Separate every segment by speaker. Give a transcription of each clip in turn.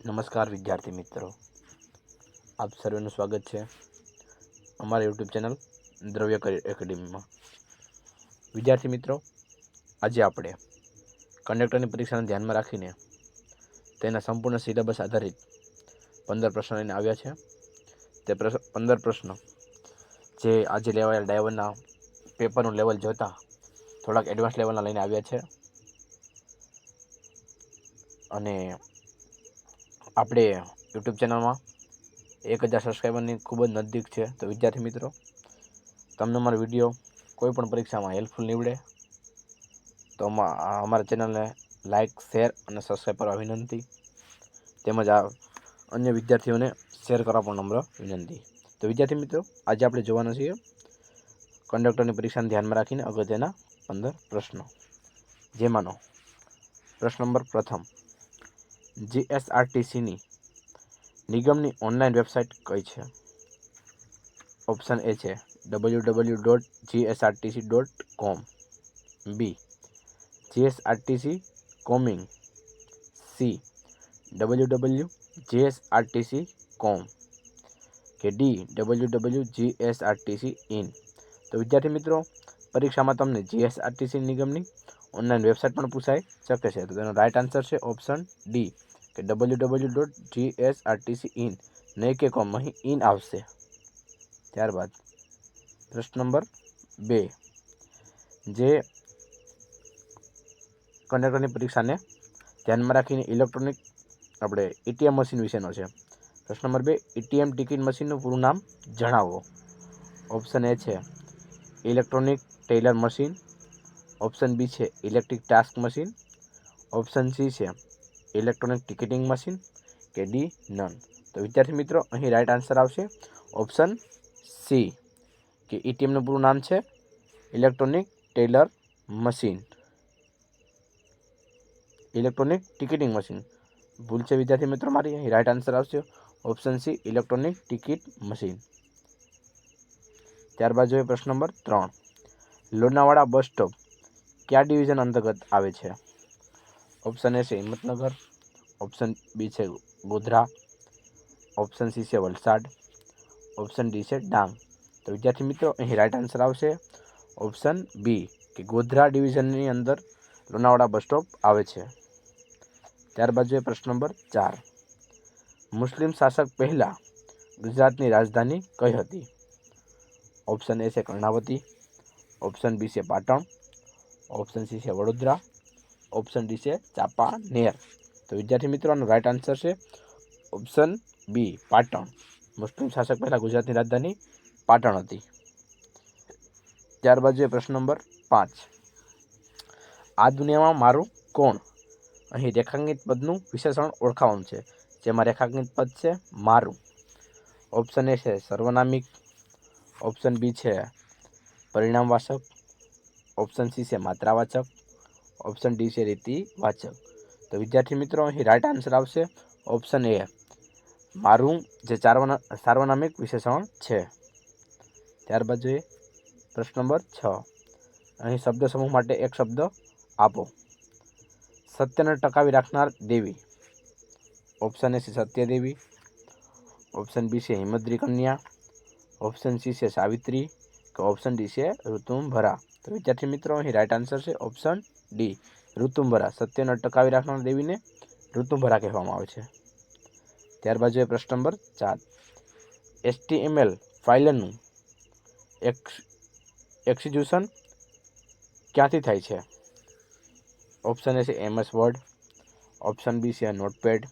Speaker 1: નમસ્કાર વિદ્યાર્થી મિત્રો, આપ સર્વેનું સ્વાગત છે અમારા યુટ્યુબ ચેનલ દ્રવ્ય એકેડમીમાં. વિદ્યાર્થી મિત્રો, આજે આપણે કંડક્ટરની પરીક્ષાને ધ્યાનમાં રાખીને તેના સંપૂર્ણ સિલેબસ આધારિત 15 પ્રશ્નો લઈને આવ્યા છે. તે 15 પ્રશ્નો જે આજે લેવાયેલા ડાયવરના પેપરનું લેવલ જોતા થોડાક એડવાન્સ લેવલના લઈને આવ્યા છે. અને આપણે યુટ્યુબ ચેનલમાં 1000 સબસ્ક્રાઈબરની ખૂબ જ નજીક છે. તો વિદ્યાર્થી મિત્રો, તમને અમારો વિડીયો કોઈ પણ પરીક્ષામાં હેલ્પફુલ નીવડે તો અમારા ચેનલને લાઇક, શેર અને સબસ્ક્રાઈબ કરવા વિનંતી. તેમજ આ અન્ય વિદ્યાર્થીઓને શેર કરવા પણ નમ્ર વિનંતી. તો વિદ્યાર્થી મિત્રો, આજે આપણે જોવાના છીએ કંડક્ટરની પરીક્ષાને ધ્યાનમાં રાખીને અગત્યના 15 પ્રશ્નો. જેમાંનો પ્રશ્ન નંબર પ્રથમ: જીએસઆરટીસીની નિગમની ઓનલાઈન વેબસાઇટ કઈ છે? ઓપ્શન એ છે www.gsrtc.com, બી જીએસઆરટીસી કોમિંગ, સી www.gsrtc.com કે ડી www.gsrtc.in. તો વિદ્યાર્થી મિત્રો, પરીક્ષામાં તમને જીએસઆરટીસી નિગમની ઓનલાઈન વેબસાઇટ પણ પૂછાઈ શકે છે. તો તેનો રાઇટ આન્સર છે ઓપ્શન ડી કે www.gsrtc.in, નહીં કે કોમ, અહીં ઇન આવશે. ત્યારબાદ પ્રશ્ન નંબર 2, જે કંડક્ટરની પરીક્ષાને ધ્યાનમાં રાખીને ઇલેક્ટ્રોનિક એટીએમ મશીન વિશેનો છે. પ્રશ્ન નંબર 2, એટીએમ ટિકિટ મશીનનું પૂરું નામ જણાવો. ઓપ્શન એ છે electronic teller machine, option B છે electric task machine, option C છે ઇલેક્ટ્રોનિક ટિકિટિંગ મશીન કે ડી નન. તો વિદ્યાર્થી મિત્રો, અહીં રાઇટ આન્સર આવશે ઓપ્શન સી કે એટીએમનું પૂરું નામ છે electronic teller machine, electronic ticketing machine. ભૂલ છે વિદ્યાર્થી મિત્રો મારી, અહીં રાઇટ આન્સર આવશે option C electronic ticket machine. ત્યારબાદ જોઈએ પ્રશ્ન નંબર 3, લોનાવાડા બસ સ્ટોપ કયા ડિવિઝન અંતર્ગત આવે છે? ઓપ્શન એ છે હિંમતનગર, ઓપ્શન બી છે ગોધરા, ઓપ્શન સી છે વલસાડ, ઓપ્શન ડી છે ડાંગ. તો વિદ્યાર્થી મિત્રો, અહીં રાઇટ આન્સર આવશે ઓપ્શન બી કે ગોધરા ડિવિઝનની અંદર લોનાવાડા બસ સ્ટોપ આવે છે. ત્યારબાદ જોઈએ પ્રશ્ન નંબર 4, મુસ્લિમ શાસક પહેલાં ગુજરાતની રાજધાની કઈ હતી? ઓપ્શન એ છે કર્ણાવતી, ઓપ્શન બી છે પાટણ, ઓપ્શન સી છે વડોદરા, ઓપ્શન ડી છે ચાંપાનેર. તો વિદ્યાર્થી મિત્રો, આનો રાઇટ આન્સર છે ઓપ્શન બી પાટણ. મુસ્લિમ શાસક પહેલાં ગુજરાતની રાજધાની પાટણ હતી. ત્યારબાદ જોઈએ પ્રશ્ન નંબર 5, આ દુનિયામાં મારું કોણ? અહીં રેખાંકિત પદનું વિશેષણ ઓળખાવાનું છે, જેમાં રેખાંકિત પદ છે મારું. ઓપ્શન એ છે સર્વનામિક, ઓપ્શન બી છે પરિણામવાચક, ઓપ્શન સી છે માત્રાવાચક, ઓપ્શન ડી છે રીતિવાચક. તો વિદ્યાર્થી મિત્રો, અહીં રાઇટ આન્સર આવશે ઓપ્શન એ મારું, જે સાર્વનામિક વિશેષણ છે. ત્યારબાદ જોઈએ પ્રશ્ન નંબર 6, અહીં શબ્દ સમૂહ માટે એક શબ્દ આપો. સત્યને ટકાવી રાખનાર દેવી. ઓપ્શન એ છે સત્યદેવી, ઓપ્શન બી છે હિમદ્રી કન્યા, ઓપ્શન સી છે સાવિત્રી કે ઓપ્શન ડી છે ઋતુંભરા. તો વિદ્યાર્થી મિત્રો, અહીં રાઇટ આન્સર છે ઓપ્શન ડી ઋતુંભરા. સત્યને ટકાવી રાખનાર દેવીને ઋતુંભરા કહેવામાં આવે છે. ત્યારબાદ જોઈએ પ્રશ્ન નંબર 4, HTML ફાઇલનું એક્ઝિક્યુશન ક્યાંથી થાય છે? ઓપ્શન એ છે MS વર્ડ, ઓપ્શન બી છે નોટપેડ,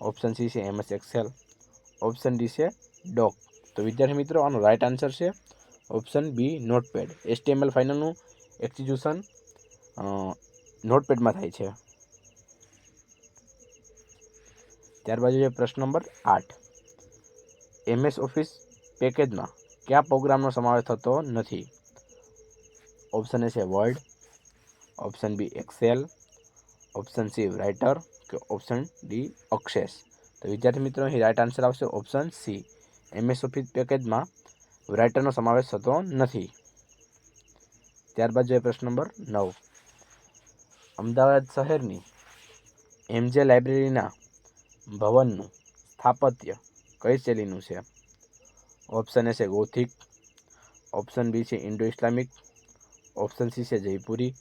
Speaker 1: ઓપ્શન સી છે MS એક્સેલ, ઓપ્શન ડી છે ડોક. તો વિદ્યાર્થી મિત્રો, આનો રાઇટ આન્સર છે ઓપ્શન બી નોટપેડ. HTML ફાઇલનું એક્ઝિક્યુશન નોટપેડમાં થાય છે. ત્યારબાદ જોઈએ પ્રશ્ન નંબર 8, MS ઓફિસ પેકેજમાં કયા પ્રોગ્રામનો સમાવેશ થતો નથી? ઓપ્શન એ છે Word, option B Excel, option C Writer કે ઓપ્શન ડી એક્સેસ. તો વિદ્યાર્થી મિત્રો, અહીં રાઇટ આન્સર આવશે ઓપ્શન સી MS ઓફિસ પેકેજમાં રાઇટરનો સમાવેશ થતો નથી. ત્યારબાદ જોઈએ પ્રશ્ન નંબર 9, અમદાવાદ શહેરની MJ લાઇબ્રેરીના ભવનનું સ્થાપત્ય કઈ શૈલીનું છે? ઓપ્શન એ છે ગોથિક, ઓપ્શન બી છે ઇન્ડો ઇસ્લામિક, ઓપ્શન સી છે જયપુરી,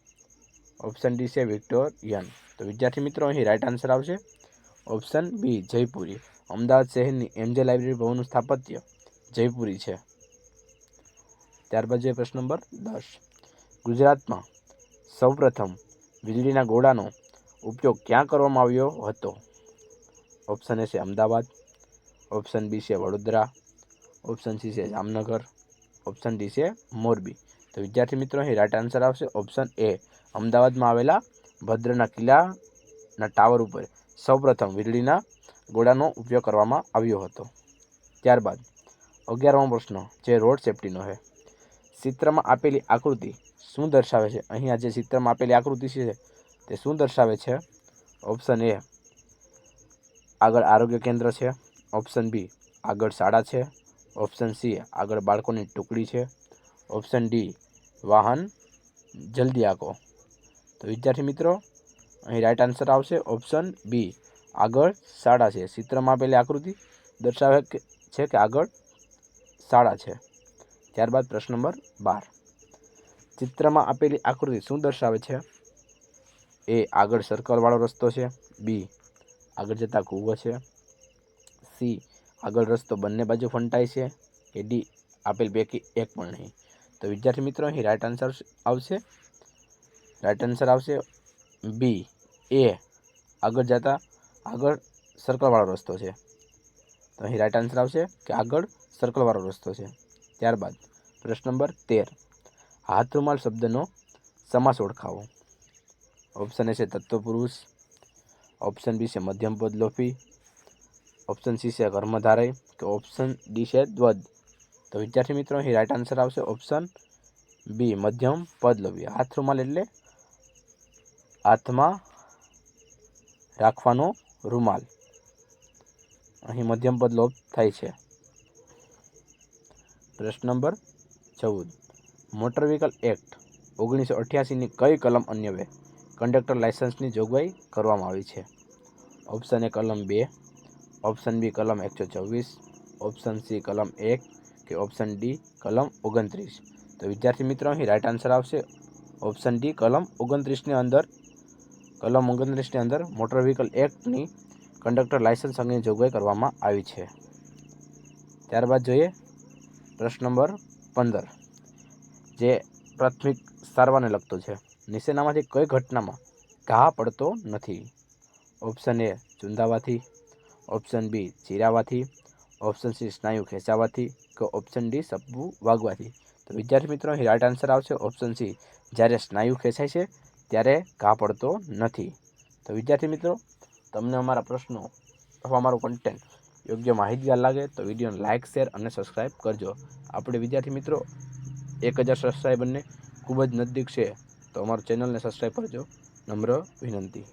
Speaker 1: ઓપ્શન ડી છે વિક્ટોરિયન. તો વિદ્યાર્થી મિત્રો અહીં રાઈટ આન્સર આવશે ઓપ્શન બી જયપુરી. અમદાવાદ શહેરની એમજે લાઇબ્રેરી ભવનનું સ્થાપત્ય જયપુરી છે. ત્યારબાદ જોઈએ પ્રશ્ન નંબર 10. ગુજરાતમાં સૌપ્રથમ વીજળીના ગોળાનો ઉપયોગ ક્યાં કરવામાં આવ્યો હતો? ઓપ્શન એ છે અમદાવાદ, ઓપ્શન બી છે વડોદરા, ઓપ્શન સી છે જામનગર, ઓપ્શન ડી છે મોરબી. તો વિદ્યાર્થી મિત્રો અહીં રાઈટ આન્સર આવશે ઓપ્શન એ અમદાવાદમાં આવેલા ભદ્રના કિલ્લાના ટાવર ઉપર સૌપ્રથમ વીજળીના ગોળાનો ઉપયોગ કરવામાં આવ્યો હતો. ત્યારબાદ 11મો પ્રશ્ન જે રોડ સેફટીનો છે. ચિત્રમાં આપેલી આકૃતિ શું દર્શાવે છે? અહીંયા જે ચિત્રમાં આપેલી આકૃતિ છે તે શું દર્શાવે છે? ઓપ્શન એ આગળ આરોગ્ય કેન્દ્ર છે, ઓપ્શન બી આગળ શાળા છે, ઓપ્શન સી આગળ બાળકોની ટુકડી છે, ઓપ્શન ડી વાહન જલ્દી આંકો. તો વિદ્યાર્થી મિત્રો અહીં રાઈટ આન્સર આવશે ઓપ્શન બી આગળ શાળા છે. ચિત્રમાં આપેલી આકૃતિ દર્શાવે છે કે આગળ શાળા છે. ત્યારબાદ પ્રશ્ન નંબર 12. ચિત્રમાં આપેલી આકૃતિ શું દર્શાવે છે? એ આગળ સર્કલવાળો રસ્તો છે, બી આગળ જતા કૂવો છે, સી આગળ રસ્તો બંને બાજુ ફંટાય છે, કે ડી આપેલ પૈકી એક પણ નહીં. તો વિદ્યાર્થી મિત્રો અહીં રાઈટ આન્સર આવશે બી એ આગળ જતા આગળ સર્કલવાળો રસ્તો છે. તો અહીં રાઈટ આન્સર આવશે કે આગળ સર્કલવાળો રસ્તો છે. ત્યારબાદ પ્રશ્ન નંબર 13. હાથ રૂમાલ શબ્દનો સમાસ ઓળખાવો. ઓપ્શન એ છે તત્વપુરુષ, ઓપ્શન બી છે મધ્યમ પદ લોપી, ઓપ્શન સી છે કર્મધારય, કે ઓપ્શન ડી છે દ્વંદ. તો વિદ્યાર્થી મિત્રો અહીં રાઈટ આન્સર આવશે ઓપ્શન બી મધ્યમ પદ લોપી. હાથ રૂમાલ એટલે હાથમાં રાખવાનો રૂમાલ. અહીં મધ્યમ પદ લોપ થાય છે. પ્રશ્ન નંબર 14. મોટર વ્હીકલ એક્ટ 1988ની કઈ કલમ અન્વયે કંડક્ટર લાયસન્સની જોગવાઈ કરવામાં આવી છે? ઓપ્શન એ કલમ 2, ઓપ્શન બી કલમ 124, ઓપ્શન સી કલમ 1, કે ઓપ્શન ડી કલમ 29. તો વિદ્યાર્થી મિત્રો અહીં રાઈટ આન્સર આવશે ઓપ્શન ડી કલમ 29ની અંદર મોટર વ્હીકલ એક્ટની કંડક્ટર લાયસન્સ અંગેની જોગવાઈ કરવામાં આવી છે. ત્યારબાદ જોઈએ પ્રશ્ન નંબર 15 જે પ્રાથમિક સારવારને લગતો છે. નીચેનામાંથી કઈ ઘટનામાં ઘા પડતો નથી? ઓપ્શન એ ચૂંદાવાથી, ઓપ્શન બી ચીરાવાથી, ઓપ્શન સી સ્નાયુ ખેંચાવાથી, કે ઓપ્શન ડી સપવું વાગવાથી. તો વિદ્યાર્થી મિત્રો અહીં રાઈટ આન્સર આવશે ઓપ્શન સી જ્યારે સ્નાયુ ખેંચાય છે ત્યારે ઘા પડતો નથી. તો વિદ્યાર્થી મિત્રો તમને અમારા પ્રશ્નો અથવા અમારું કન્ટેન્ટ યોગ્ય માહિતગાર લાગે તો વિડીયોને લાઇક, શેર અને સબસ્ક્રાઈબ કરજો. આપણે વિદ્યાર્થી મિત્રો 1000 સબસ્ક્રાઈબરને ખૂબ જ નજદીક છે, તો અમારું ચેનલને સબસ્ક્રાઈબ કરજો. નમ્ર વિનંતી.